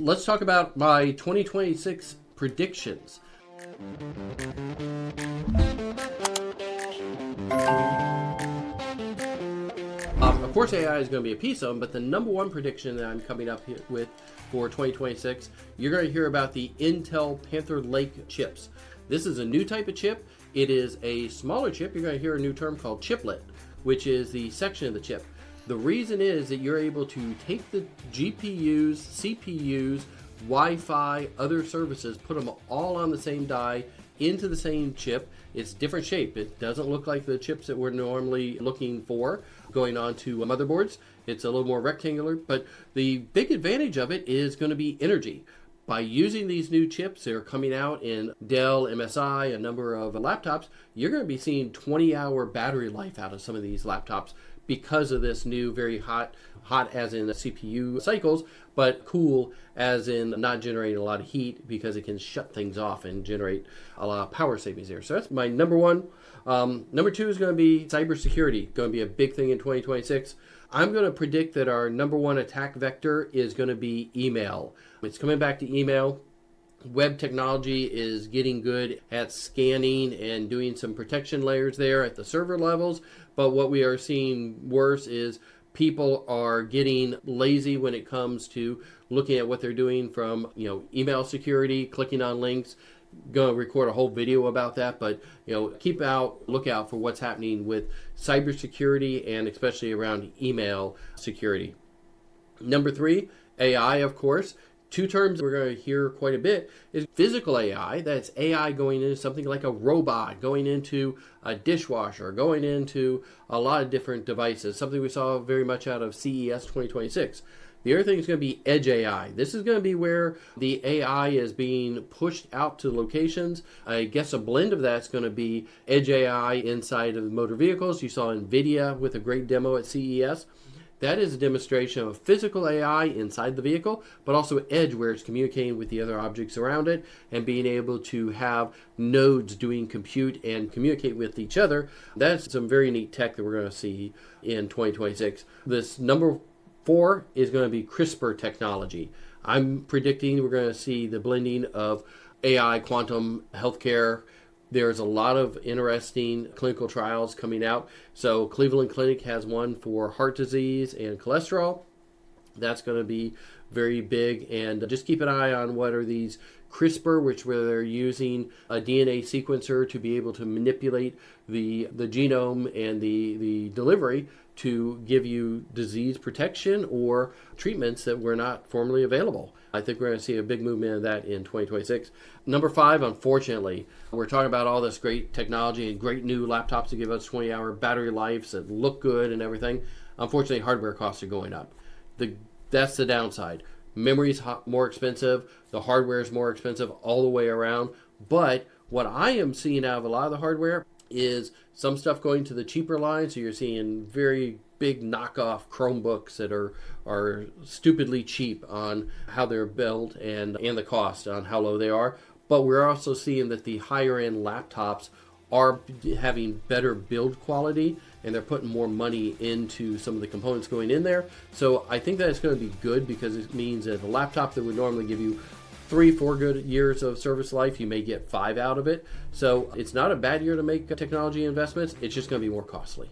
Let's talk about my 2026 predictions. Of course, AI is going to be a piece of them, but the number one prediction that I'm coming up here with for 2026, you're going to hear about the Intel Panther Lake chips. This is a new type of chip. It is a smaller chip. You're going to hear a new term called chiplet, which is the section of the chip. The reason is that you're able to take the GPUs, CPUs, Wi-Fi, other services, put them all on the same die into the same chip. It's different shape. It doesn't look like the chips that we're normally looking for going on to motherboards. It's a little more rectangular, but the big advantage of it is going to be energy. By using these new chips, they're coming out in Dell, MSI, a number of laptops, you're going to be seeing 20-hour battery life out of some of these laptops because of this new very hot as in the CPU cycles, but cool as in not generating a lot of heat because it can shut things off and generate a lot of power savings there. So that's my number one. Number two is going to be cybersecurity, going to be a big thing in 2026. I'm going to predict that our number one attack vector is going to be email. It's coming back to email. Web technology is getting good at scanning and doing some protection layers there at the server levels. But what we are seeing worse is people are getting lazy when it comes to looking at what they're doing from, email security, clicking on links. Going to record a whole video about that, but look out for what's happening with cybersecurity and especially around email security. Number three, AI, of course. Two terms we're going to hear quite a bit is physical AI. That's AI going into something like a robot, going into a dishwasher, going into a lot of different devices, something we saw very much out of CES 2026. The other thing is going to be edge AI. This is going to be where the AI is being pushed out to locations. I guess a blend of that's going to be edge AI inside of motor vehicles. You saw NVIDIA with a great demo at CES. That is a demonstration of physical AI inside the vehicle, but also edge where it's communicating with the other objects around it and being able to have nodes doing compute and communicate with each other. That's some very neat tech that we're going to see in 2026. This number 4 is going to be CRISPR technology. I'm predicting we're going to see the blending of AI, quantum, healthcare. There's a lot of interesting clinical trials coming out. So Cleveland Clinic has one for heart disease and cholesterol. That's going to be very big. And just keep an eye on what are these CRISPR, where they're using a DNA sequencer to be able to manipulate the genome and the delivery to give you disease protection or treatments that were not formerly available. I think we're going to see a big movement of that in 2026. Number 5, unfortunately, we're talking about all this great technology and great new laptops that give us 20-hour battery lives that look good and everything. Unfortunately, hardware costs are going up. That's the downside. Memory's more expensive. The hardware is more expensive all the way around. But what I am seeing out of a lot of the hardware is some stuff going to the cheaper line. So you're seeing very big knockoff Chromebooks that are stupidly cheap on how they're built and the cost on how low they are. But we're also seeing that the higher end laptops are having better build quality and they're putting more money into some of the components going in there. So I think that it's going to be good because it means that a laptop that would normally give you 3-4 good years of service life, you may get 5 out of it. So it's not a bad year to make technology investments. It's just going to be more costly.